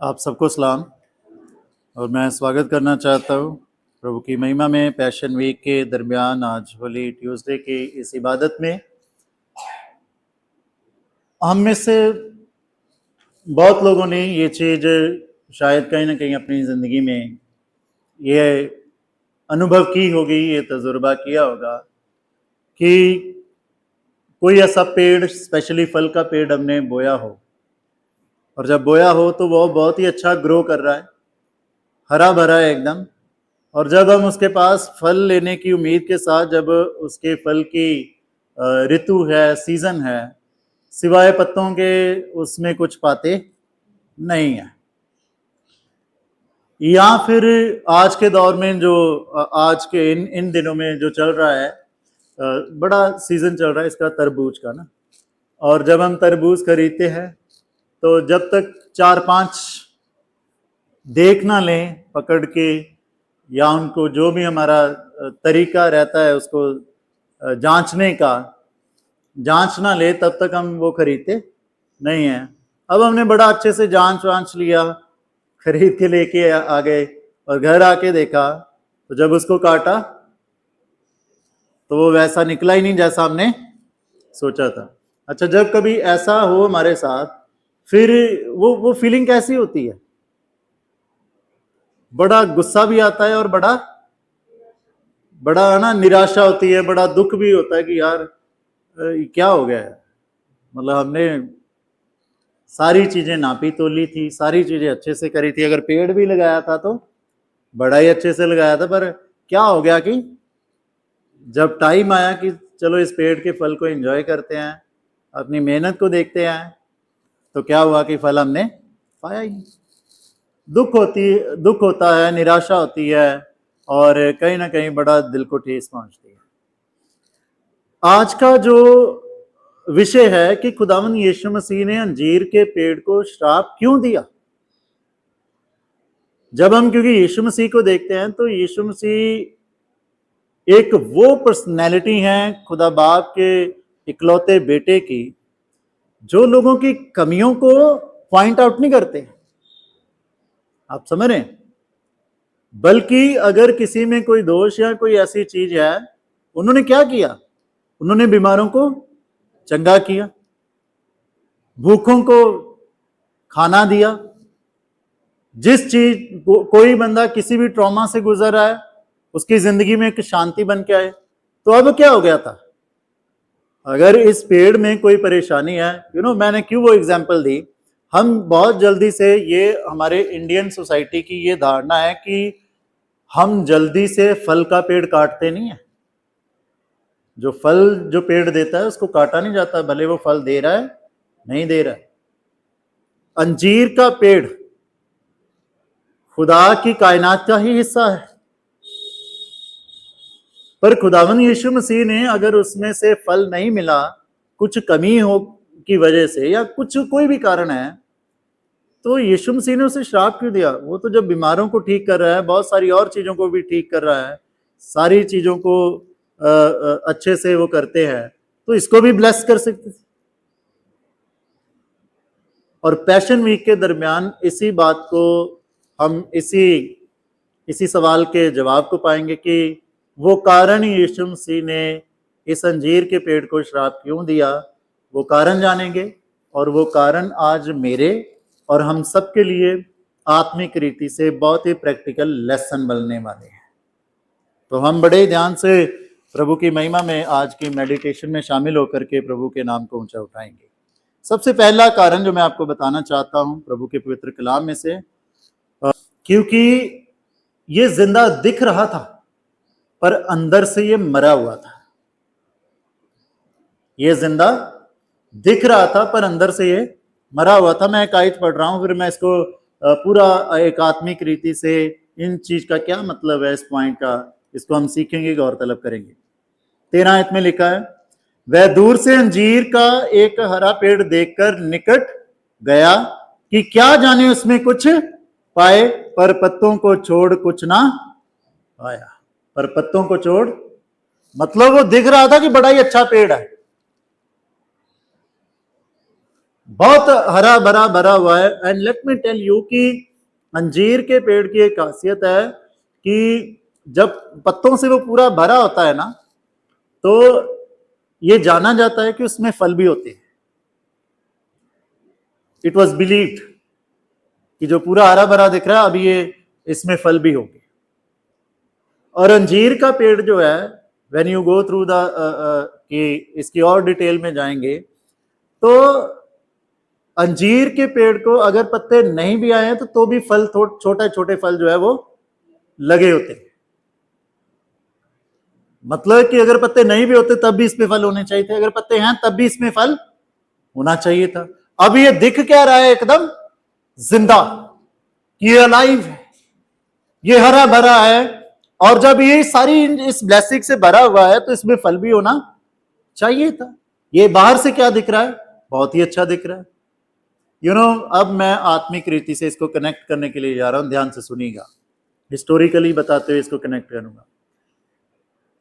आप सबको सलाम। और मैं स्वागत करना चाहता हूँ प्रभु की महिमा में पैशन वीक के दरमियान आज होली ट्यूसडे की इस इबादत में। हम में से बहुत लोगों ने ये चीज़ शायद कहीं ना कहीं अपनी ज़िंदगी में ये अनुभव की होगी, ये तजुर्बा किया होगा कि कोई ऐसा पेड़, स्पेशली फल का पेड़ हमने बोया हो, और जब बोया हो तो वो बहुत ही अच्छा ग्रो कर रहा है, हरा भरा है एकदम। और जब हम उसके पास फल लेने की उम्मीद के साथ जब उसके फल की ऋतु है, सीजन है, सिवाय पत्तों के उसमें कुछ पाते नहीं है। या फिर आज के दौर में जो आज के इन दिनों में जो चल रहा है, बड़ा सीजन चल रहा है इसका तरबूज का ना। और जब हम तरबूज खरीदते हैं तो जब तक 4-5 देख ना लें पकड़ के, या उनको जो भी हमारा तरीका रहता है उसको जांचने का, जांच ना ले तब तक हम वो खरीदते नहीं हैं। अब हमने बड़ा अच्छे से जांच वांच लिया, खरीद के लेके आ गए, और घर आके देखा तो जब उसको काटा तो वो वैसा निकला ही नहीं जैसा हमने सोचा था। अच्छा, जब कभी ऐसा हो हमारे साथ, फिर वो फीलिंग कैसी होती है? बड़ा गुस्सा भी आता है और बड़ा बड़ा ना निराशा होती है, बड़ा दुख भी होता है कि यार क्या हो गया है। मतलब हमने सारी चीजें नापी तोली थी, सारी चीजें अच्छे से करी थी, अगर पेड़ भी लगाया था तो बड़ा ही अच्छे से लगाया था, पर क्या हो गया कि जब टाइम आया कि चलो इस पेड़ के फल को एंजॉय करते हैं, अपनी मेहनत को देखते हैं, तो क्या हुआ कि फल हमने पाया ही नहीं। दुख होता है, निराशा होती है, और कहीं ना कहीं बड़ा दिल को ठेस पहुंचती है। आज का जो विषय है कि खुदावंद यीशु मसीह ने अंजीर के पेड़ को श्राप क्यों दिया। जब हम क्योंकि यीशु मसीह को देखते हैं तो यीशु मसीह एक वो पर्सनैलिटी है खुदा बाप के इकलौते बेटे की, जो लोगों की कमियों को पॉइंट आउट नहीं करते, आप समझ रहे हैं, बल्कि अगर किसी में कोई दोष या कोई ऐसी चीज है, उन्होंने क्या किया? उन्होंने बीमारों को चंगा किया, भूखों को खाना दिया। जिस चीज कोई बंदा किसी भी ट्रॉमा से गुजर रहा है, उसकी जिंदगी में एक शांति बन के आए। तो अब क्या हो गया था? अगर इस पेड़ में कोई परेशानी है, मैंने क्यों वो एग्जाम्पल दी, हम बहुत जल्दी से, ये हमारे इंडियन सोसाइटी की ये धारणा है कि हम जल्दी से फल का पेड़ काटते नहीं है। जो फल जो पेड़ देता है उसको काटा नहीं जाता, भले वो फल दे रहा है नहीं दे रहा है। अंजीर का पेड़ खुदा की कायनात का ही हिस्सा है, पर खुदावन यीशु मसीह ने अगर उसमें से फल नहीं मिला, कुछ कमी हो की वजह से या कुछ कोई भी कारण है, तो यीशु मसीह ने उसे श्राप क्यों दिया? वो तो जब बीमारों को ठीक कर रहा है, बहुत सारी और चीजों को भी ठीक कर रहा है, सारी चीजों को अच्छे से वो करते हैं, तो इसको भी ब्लेस कर सकते थे। और पैशन वीक के दरमियान इसी बात को हम इसी सवाल के जवाब को पाएंगे कि वो कारण यीशु मसीह ने इस अंजीर के पेड़ को श्राप क्यों दिया, वो कारण जानेंगे। और वो कारण आज मेरे और हम सब के लिए आत्मिक रीति से बहुत ही प्रैक्टिकल लेसन बनने वाले हैं। तो हम बड़े ध्यान से प्रभु की महिमा में आज की मेडिटेशन में शामिल होकर के प्रभु के नाम को ऊंचा उठाएंगे। सबसे पहला कारण जो मैं आपको बताना चाहता हूं प्रभु के पवित्र कलाम में से, क्योंकि ये जिंदा दिख रहा था पर अंदर से ये मरा हुआ था। ये जिंदा दिख रहा था पर अंदर से ये मरा हुआ था। मैं एक आयत पढ़ रहा हूं, फिर मैं इसको पूरा एक आत्मिक रीति से इन चीज का क्या मतलब है, इस पॉइंट का, इसको हम सीखेंगे, गौर तलब करेंगे। 13 आयत में लिखा है, वह दूर से अंजीर का एक हरा पेड़ देखकर निकट गया कि क्या जाने उसमें कुछ पाए, पर पत्तों को छोड़ कुछ ना पाया। पर पत्तों को छोड़ मतलब वो दिख रहा था कि बड़ा ही अच्छा पेड़ है, बहुत हरा भरा भरा हुआ है। And let me tell you कि अंजीर के पेड़ की एक खासियत है कि जब पत्तों से वो पूरा भरा होता है ना, तो ये जाना जाता है कि उसमें फल भी होते हैं। इट वॉज बिलीव्ड कि जो पूरा हरा भरा दिख रहा है, अभी ये इसमें फल भी होंगे। और अंजीर का पेड़ जो है, when you go through the कि इसकी और डिटेल में जाएंगे, तो अंजीर के पेड़ को अगर पत्ते नहीं भी आए हैं तो भी फल छोटे छोटे फल जो है वो लगे होते हैं। मतलब कि अगर पत्ते नहीं भी होते तब भी इसमें फल होने चाहिए थे, अगर पत्ते हैं तब भी इसमें फल होना चाहिए था। अब ये दिख क्या रहा है? एकदम जिंदा, ये अलाइव है, ये हरा भरा है। और जब ये सारी इस ब्लेसिंग से भरा हुआ है तो इसमें फल भी होना चाहिए था। ये बाहर से क्या दिख रहा है? बहुत ही अच्छा दिख रहा है। यू नो, अब मैं आत्मिक रीति से इसको कनेक्ट करने के लिए जा रहा हूं, ध्यान से सुनिएगा। हिस्टोरिकली बताते हुए इसको कनेक्ट करूंगा।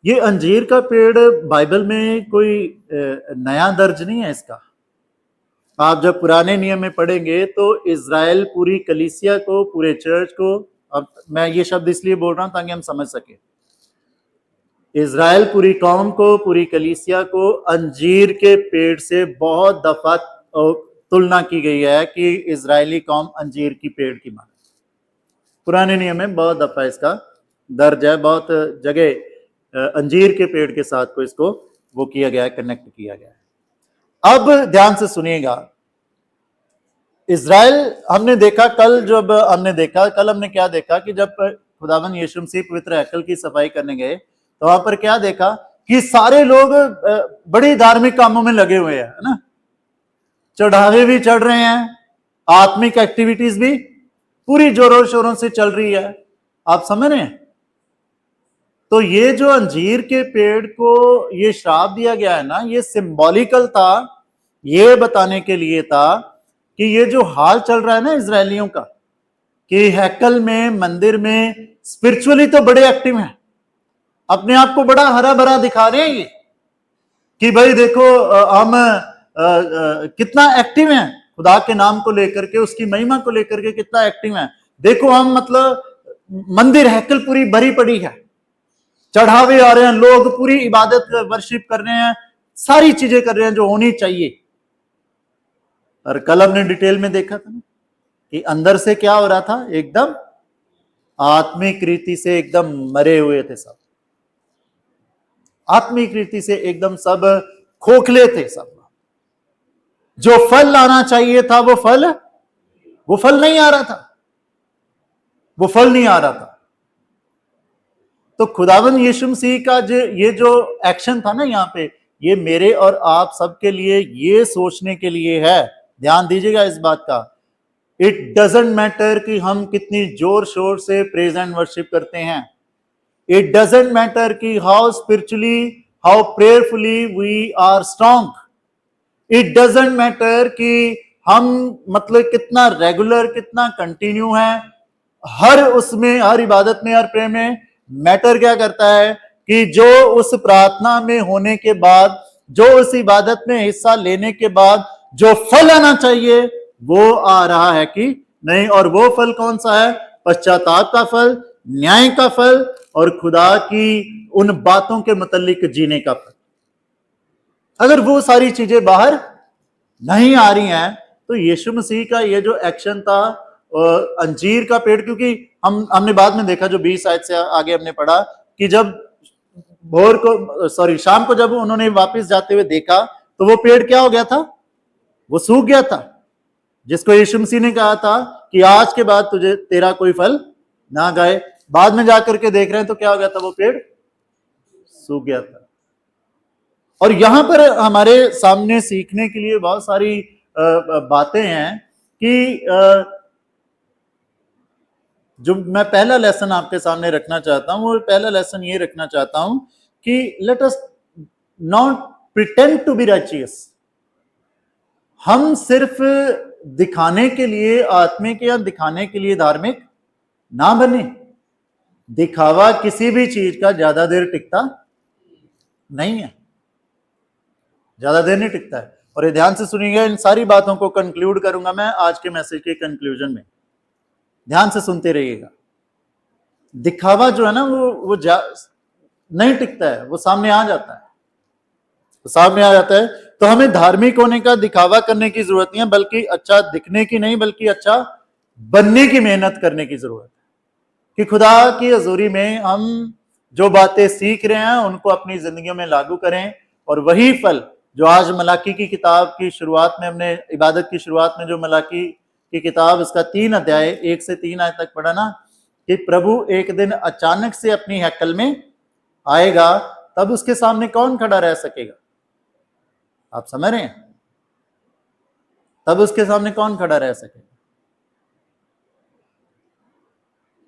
ये अंजीर का पेड़ बाइबल में कोई नया दर्ज नहीं है इसका। आप जब पुराने नियम में पढ़ेंगे तो इज़राइल पूरी कलीसिया को, पूरे चर्च को, अब मैं ये शब्द इसलिए बोल रहा हूं ताकि हम समझ सके, इज़राइल पूरी कौम को, पूरी कलीसिया को अंजीर के पेड़ से बहुत दफा तुलना की गई है कि इज़राइली कौम अंजीर की पेड़ की माने। पुराने नियम में बहुत दफा इसका दर्ज है, बहुत जगह अंजीर के पेड़ के साथ को इसको वो किया गया है, कनेक्ट किया गया है। अब ध्यान से सुनिएगा, इज़राइल हमने देखा कल हमने क्या देखा कि जब खुदावन यीशु मसीह पवित्र हैकल की सफाई करने गए तो वहां पर क्या देखा कि सारे लोग बड़ी धार्मिक कामों में लगे हुए हैं, है ना। चढ़ावे भी चढ़ रहे हैं, आत्मिक एक्टिविटीज भी पूरी जोरों शोरों से चल रही है। आप समझ रहे हैं? तो ये जो अंजीर के पेड़ को ये श्राप दिया गया है ना, ये सिंबॉलिकल था, ये बताने के लिए था कि ये जो हाल चल रहा है ना इजरायलियों का, कि हैकल में, मंदिर में स्पिरिचुअली तो बड़े एक्टिव हैं, अपने आप को बड़ा हरा भरा दिखा रहे हैं ये कि भाई देखो हम कितना एक्टिव हैं, खुदा के नाम को लेकर के, उसकी महिमा को लेकर के कितना एक्टिव हैं। देखो हम, मतलब मंदिर हैकल पूरी भरी पड़ी है, चढ़ावे आ रहे हैं, लोग पूरी इबादत वर्शिप कर रहे हैं, सारी चीजें कर रहे हैं जो होनी चाहिए। और कल हमने डिटेल में देखा था ना कि अंदर से क्या हो रहा था, एकदम आत्मिक रीति से एकदम मरे हुए थे सब, आत्मिक रीति से एकदम सब खोखले थे सब। जो फल लाना चाहिए था वो फल नहीं आ रहा था, वो फल नहीं आ रहा था। तो खुदावन यीशु मसीह का ये जो एक्शन था ना यहाँ पे, ये मेरे और आप सबके लिए ये सोचने के लिए है, ध्यान दीजिएगा इस बात का। इट डजेंट मैटर कि हम कितनी जोर शोर से प्रेज एंड वर्शिप करते हैं, इट डजेंट मैटर कि how spiritually, how prayerfully we are strong, it doesn't matter कि हम मतलब कितना रेगुलर, कितना कंटिन्यू है, हर उसमें, हर इबादत में, हर प्रेम में मैटर क्या करता है कि जो उस प्रार्थना में होने के बाद, जो उस इबादत में हिस्सा लेने के बाद जो फल आना चाहिए वो आ रहा है कि नहीं। और वो फल कौन सा है? पश्चाताप का फल, न्याय का फल और खुदा की उन बातों के मुतालिक जीने का फल। अगर वो सारी चीजें बाहर नहीं आ रही हैं तो यीशु मसीह का ये जो एक्शन था अंजीर का पेड़, क्योंकि हमने बाद में देखा, जो 20 आयत से आगे हमने पढ़ा कि जब शाम को जब उन्होंने वापस जाते हुए देखा तो वो पेड़ क्या हो गया था? वो सूख गया था, जिसको यीशु मसीह ने कहा था कि आज के बाद तुझे तेरा कोई फल ना गाए। बाद में जाकर के देख रहे हैं तो क्या हो गया था? वो पेड़ सूख गया था। और यहां पर हमारे सामने सीखने के लिए बहुत सारी बातें हैं कि जो मैं पहला लेसन आपके सामने रखना चाहता हूं, वो पहला लेसन ये रखना चाहता हूं कि let us not pretend to be righteous. हम सिर्फ दिखाने के लिए आत्मिक या दिखाने के लिए धार्मिक ना बने। दिखावा किसी भी चीज का ज्यादा देर टिकता नहीं है, ज्यादा देर नहीं टिकता है। और ये ध्यान से सुनिएगा, इन सारी बातों को कंक्लूड करूंगा मैं आज के मैसेज के कंक्लूजन में, ध्यान से सुनते रहिएगा। दिखावा जो है ना वो नहीं टिकता है, वो सामने आ जाता है, वो सामने आ जाता है। तो हमें धार्मिक होने का दिखावा करने की जरूरत नहीं है, बल्कि अच्छा दिखने की नहीं, बल्कि अच्छा बनने की मेहनत करने की जरूरत है कि खुदा की हजूरी में हम जो बातें सीख रहे हैं उनको अपनी जिंदगियों में लागू करें, और वही फल जो आज मलाकी की किताब की शुरुआत में हमने इबादत की शुरुआत में जो मलाकी की किताब इसका 3 अध्याय 1 से 3 आयत तक पढ़ा ना, कि प्रभु एक दिन अचानक से अपनी हैकल में आएगा, तब उसके सामने कौन खड़ा रह सकेगा? आप समझ रहे हैं? तब उसके सामने कौन खड़ा रह सकेगा?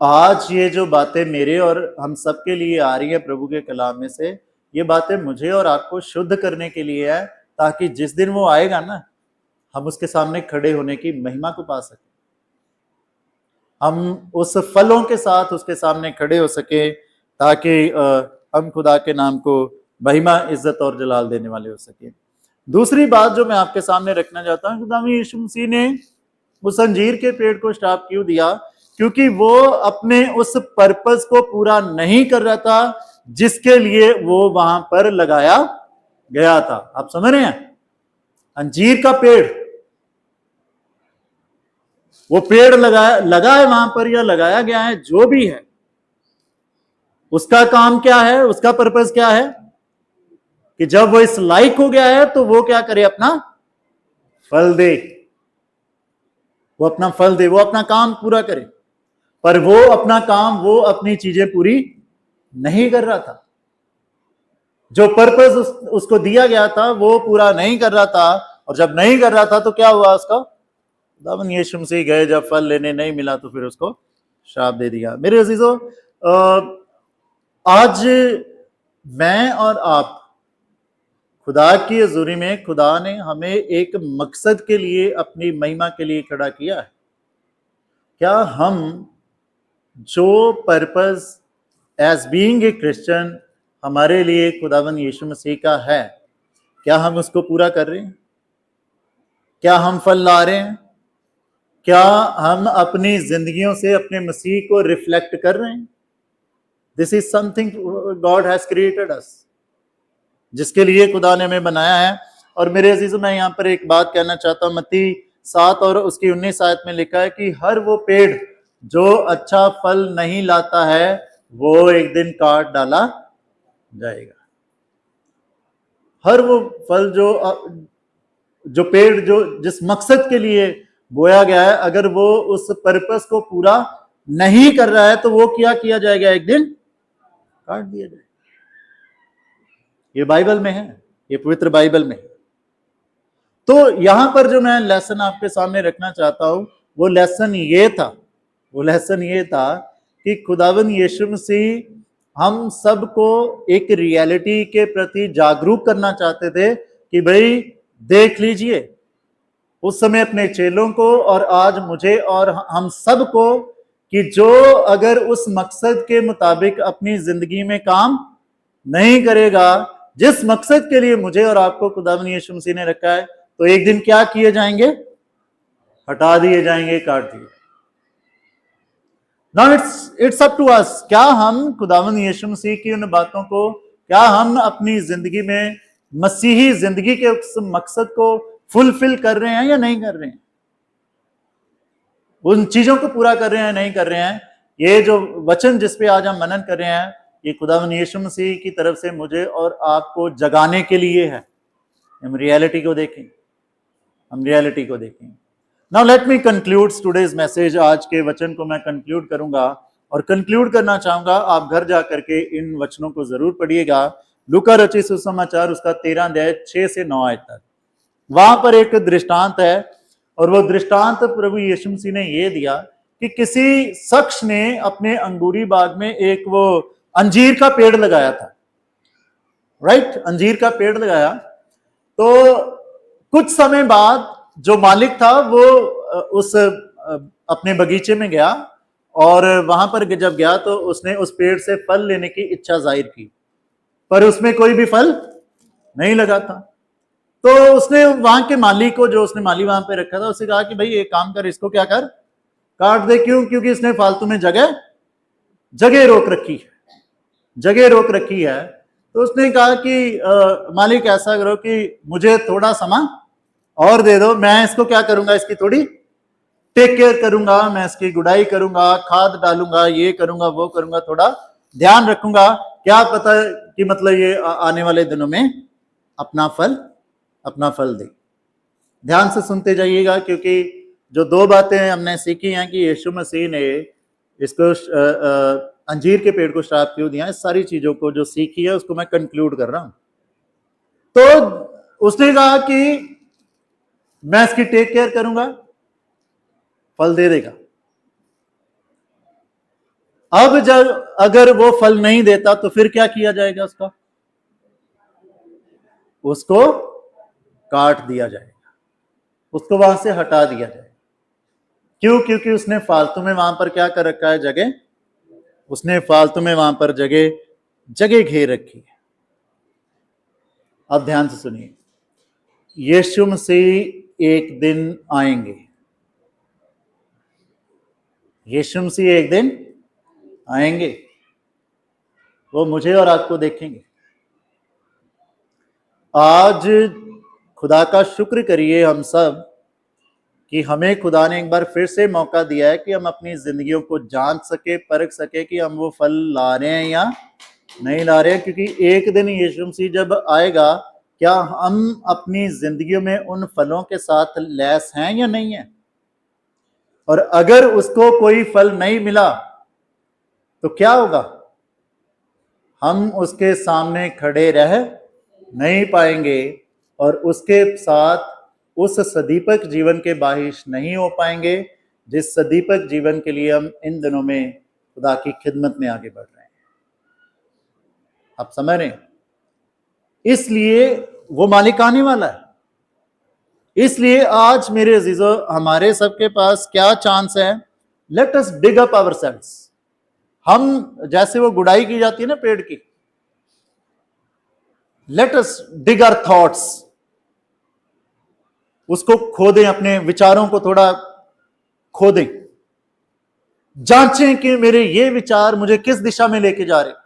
आज ये जो बातें मेरे और हम सबके लिए आ रही है प्रभु के कलाम में से, ये बातें मुझे और आपको शुद्ध करने के लिए है, ताकि जिस दिन वो आएगा ना, हम उसके सामने खड़े होने की महिमा को पा सके, हम उस फलों के साथ उसके सामने खड़े हो सके, ताकि हम खुदा के नाम को महिमा, इज्जत और जलाल देने वाले हो सके। दूसरी बात जो मैं आपके सामने रखना चाहता हूं, खुदा यीशु मसीह ने उस अंजीर के पेड़ को श्राप क्यों दिया? क्योंकि वो अपने उस पर्पस को पूरा नहीं कर रहा था जिसके लिए वो वहां पर लगाया गया था। आप समझ रहे हैं? अंजीर का पेड़, वो पेड़ लगा है वहां पर, या लगाया गया है, जो भी है, उसका काम क्या है, उसका पर्पस क्या है कि जब वो इस लायक हो गया है तो वो क्या करे? अपना फल दे, वो अपना फल दे, वो अपना काम पूरा करे। पर वो अपना काम, वो अपनी चीजें पूरी नहीं कर रहा था, जो पर्पस उसको दिया गया था वो पूरा नहीं कर रहा था। और जब नहीं कर रहा था तो क्या हुआ उसका? खुदावन यीशु मसीह गए, जब फल लेने नहीं मिला तो फिर उसको श्राप दे दिया। मेरे अजीजों, आज मैं और आप खुदा की हजूरी में, खुदा ने हमें एक मकसद के लिए, अपनी महिमा के लिए खड़ा किया है। क्या हम जो purpose as being a Christian हमारे लिए खुदावन यीशु मसीह का है, क्या हम उसको पूरा कर रहे हैं? क्या हम फल ला रहे हैं? क्या हम अपनी जिंदगियों से अपने मसीह को रिफ्लेक्ट कर रहे हैं? This is something God has created us, जिसके लिए खुदा ने हमें बनाया है। और मेरे अजीजों, मैं यहाँ पर एक बात कहना चाहता हूँ। मत्ती 7 और उसकी 19 आयत में लिखा है कि हर वो पेड़ जो अच्छा फल नहीं लाता है वो एक दिन काट डाला जाएगा। हर वो फल जो पेड़ जो जिस मकसद के लिए बोया गया है, अगर वो उस पर्पस को पूरा नहीं कर रहा है तो वो क्या किया जाएगा? एक दिन काट दिया जाएगा। ये बाइबल में है, ये पवित्र बाइबल में है। तो यहां पर जो मैं लेसन आपके सामने रखना चाहता हूं, वो लेसन ये था कि खुदावन यीशु मसीह हम सबको एक रियलिटी के प्रति जागरूक करना चाहते थे कि भाई देख लीजिए, उस समय अपने चेलों को और आज मुझे और हम सब को, कि जो अगर उस मकसद के मुताबिक अपनी जिंदगी में काम नहीं करेगा, जिस मकसद के लिए मुझे और आपको खुदावन यीशु मसीह ने रखा है, तो एक दिन क्या किए जाएंगे? हटा दिए जाएंगे, काट दिए। Now it's up to us, क्या हम खुदावन यीशु मसीह की उन बातों को, क्या हम अपनी जिंदगी में मसीही जिंदगी के उस मकसद को फुलफिल कर रहे हैं या नहीं कर रहे हैं? उन चीजों को पूरा कर रहे हैं, नहीं कर रहे हैं? ये जो वचन जिस पे आज हम मनन कर रहे हैं, ये खुदावन यीशु मसीह की तरफ से मुझे और आपको जगाने के लिए है। हम रियलिटी को देखें, now let me conclude today's message. आज के वचन को मैं कंक्लूड करूंगा और कंक्लूड करना चाहूंगा, आप घर जा करके इन वचनों को जरूर पढ़िएगा। लूका रचित सुसमाचार उसका 13 अध्याय 6 से 9 आयत तक, वहां पर एक दृष्टांत है, और वो दृष्टांत प्रभु यीशु मसीह ने ये दिया कि किसी शख्स ने अपने अंगूरी बाग में एक वो अंजीर का पेड़ लगाया था, राइट? अंजीर का पेड़ लगाया। तो कुछ समय बाद जो मालिक था वो उस अपने बगीचे में गया, और वहां पर जब गया तो उसने उस पेड़ से फल लेने की इच्छा जाहिर की, पर उसमें कोई भी फल नहीं लगा था। तो उसने वहां के माली को, जो उसने माली वहां पे रखा था, उससे कहा कि भाई एक काम कर, इसको क्या कर, काट दे। क्यों? क्योंकि इसने फालतू में जगह जगह रोक रखी है, जगह रोक रखी है। तो उसने कहा कि मालिक ऐसा करो कि मुझे थोड़ा समय और दे दो, मैं इसको क्या करूंगा, इसकी थोड़ी टेक केयर करूंगा, मैं इसकी गुड़ाई करूंगा, खाद डालूंगा, ये करूंगा, वो करूंगा, थोड़ा ध्यान रखूंगा, क्या पता कि मतलब ये आने वाले दिनों में अपना फल दे। ध्यान से सुनते जाइएगा, क्योंकि जो दो बातें हमने सीखी हैं कि यीशु मसीह ने इसको अंजीर के पेड़ को श्राप क्यों दिया, इस सारी चीजों को जो सीखी है उसको मैं कंक्लूड कर रहा हूं। तो उसने कहा कि मैं इसकी टेक केयर करूंगा, फल दे देगा। अब जब अगर वो फल नहीं देता तो फिर क्या किया जाएगा, उसको काट दिया जाएगा, उसको वहां से हटा दिया जाएगा। क्यों? क्योंकि उसने फालतू में वहां पर क्या कर रखा है, जगह, उसने फालतू में वहां पर जगह घेर रखी है। अब ध्यान से सुनिए, यीशु मसीह एक दिन आएंगे, यीशु मसीह एक दिन आएंगे, वो मुझे और आपको देखेंगे। आज खुदा का शुक्र करिए हम सब कि हमें खुदा ने एक बार फिर से मौका दिया है कि हम अपनी जिंदगियों को जांच सके, परख सके कि हम वो फल ला रहे हैं या नहीं ला रहे हैं। क्योंकि एक दिन यीशु मसीह जब आएगा, क्या हम अपनी जिंदगियों में उन फलों के साथ लैस हैं या नहीं है? और अगर उसको कोई फल नहीं मिला तो क्या होगा? हम उसके सामने खड़े रह नहीं पाएंगे और उसके साथ उस सदीपक जीवन के बाहिश नहीं हो पाएंगे, जिस सदीपक जीवन के लिए हम इन दिनों में खुदा की खिदमत में आगे बढ़ रहे हैं। आप समझ रहे हैं? इसलिए वो मालिक आने वाला है। इसलिए आज मेरे अजीजों, हमारे सबके पास क्या चांस है? Late us dig up ourselves. हम, जैसे वो गुड़ाई की जाती है ना पेड़ की, let us dig our thoughts, उसको खोदें, अपने विचारों को थोड़ा खोदें, जांचें कि मेरे ये विचार मुझे किस दिशा में लेके जा रहे हैं।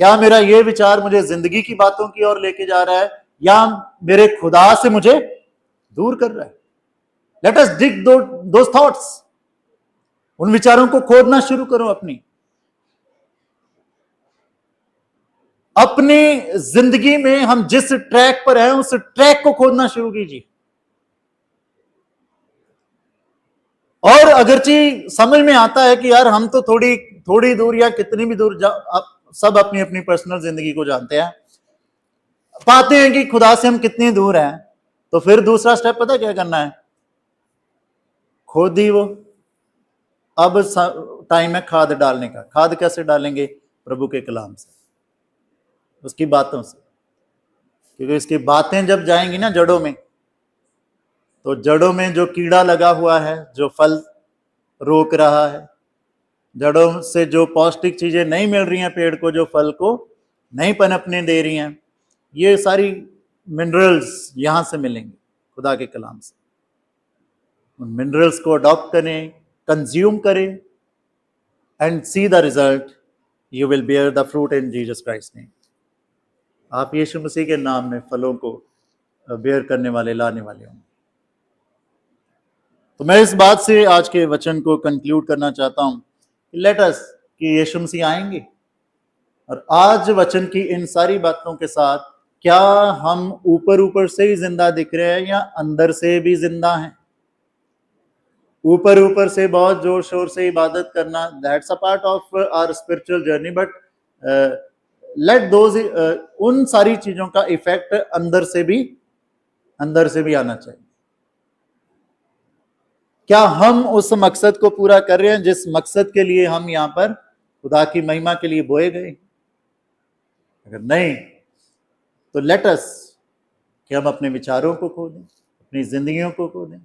क्या मेरा ये विचार मुझे जिंदगी की बातों की ओर लेके जा रहा है या मेरे खुदा से मुझे दूर कर रहा है? Late us dig those thoughts. उन विचारों को खोदना शुरू करो। अपनी जिंदगी में हम जिस ट्रैक पर हैं उस ट्रैक को खोदना शुरू कीजिए। और अगरचे समझ में आता है कि यार हम तो थोड़ी दूर या कितनी भी दूर सब अपनी अपनी पर्सनल जिंदगी को जानते हैं, पाते हैं कि खुदा से हम कितनी दूर हैं, तो फिर दूसरा स्टेप पता क्या करना है? खोदी वो। अब टाइम है खाद डालने का। खाद कैसे डालेंगे? प्रभु के कलाम से, उसकी बातों से। क्योंकि उसकी बातें जब जाएंगी ना जड़ों में, तो जड़ों में जो कीड़ा लगा हुआ है, जो फल रोक रहा है, जड़ों से जो पौष्टिक चीजें नहीं मिल रही हैं पेड़ को, जो फल को नहीं पनपने दे रही हैं, ये सारी मिनरल्स यहां से मिलेंगे खुदा के कलाम से। उन मिनरल्स को अडॉप्ट करें, कंज्यूम करें, and see the result, you will bear the fruit in Jesus Christ name. आप यीशु मसीह के नाम में फलों को बेयर करने वाले, लाने वाले होंगे। तो मैं इस बात से आज के वचन को कंक्लूड करना चाहता हूं, लेट अस, कि यीशु मसीह आएंगे। और आज वचन की इन सारी बातों के साथ, क्या हम ऊपर से ही जिंदा दिख रहे हैं या अंदर से भी जिंदा हैं? ऊपर से बहुत जोर शोर से इबादत करना, that's a part of our spiritual journey, but let those, उन सारी चीजों का इफेक्ट अंदर से भी आना चाहिए। क्या हम उस मकसद को पूरा कर रहे हैं जिस मकसद के लिए हम यहाँ पर खुदा की महिमा के लिए बोए गए? अगर नहीं, तो लेट अस, कि हम अपने विचारों को खो दें, अपनी जिंदगियों को खो दें,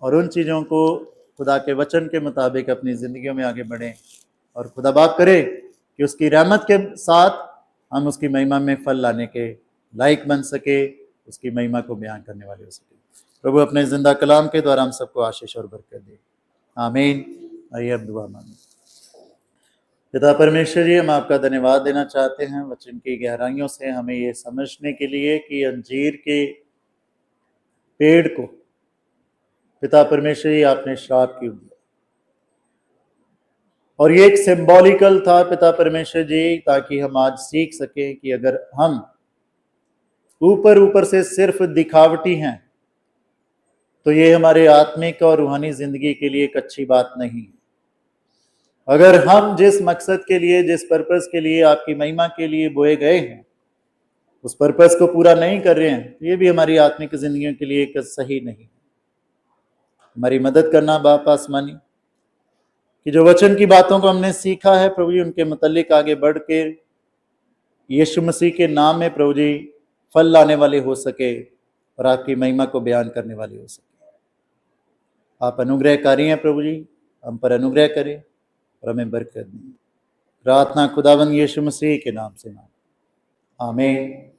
और उन चीज़ों को खुदा के वचन के मुताबिक अपनी ज़िंदगियों में आगे बढ़ें। और खुदा बाप करे कि उसकी रहमत के साथ हम उसकी महिमा में फल लाने के लायक बन सके, उसकी महिमा को बयान करने वाले हो सके। प्रभु अपने जिंदा कलाम के द्वारा हम सबको आशीष और बरकत दे। आमीन। आइए अब दुआ मांगे। पिता परमेश्वर जी, हम आपका धन्यवाद देना चाहते हैं वचन की गहराइयों से हमें ये समझने के लिए कि अंजीर के पेड़ को पिता परमेश्वर जी आपने श्राप क्यों दिया, और ये एक सिंबॉलिकल था पिता परमेश्वर जी, ताकि हम आज सीख सकें कि अगर हम ऊपर ऊपर से सिर्फ दिखावटी हैं तो ये हमारे आत्मिक और रूहानी जिंदगी के लिए एक अच्छी बात नहीं है। अगर हम जिस मकसद के लिए, जिस पर्पस के लिए, आपकी महिमा के लिए बोए गए हैं, उस पर्पस को पूरा नहीं कर रहे हैं, तो ये भी हमारी आत्मिक जिंदगियों के लिए एक सही नहीं। हमारी मदद करना बाप आसमानी, कि जो वचन की बातों को हमने सीखा है प्रभु जी, उनके मुतालिक आगे बढ़ के यीशु मसीह के नाम में प्रभु जी फल लाने वाले हो सके और आपकी महिमा को बयान करने वाले हो सके। आप अनुग्रहकारी हैं प्रभु जी, हम पर अनुग्रह करें और हमें बरकत दें। प्रार्थना खुदावंद यीशु मसीह के नाम से मांग, आमीन।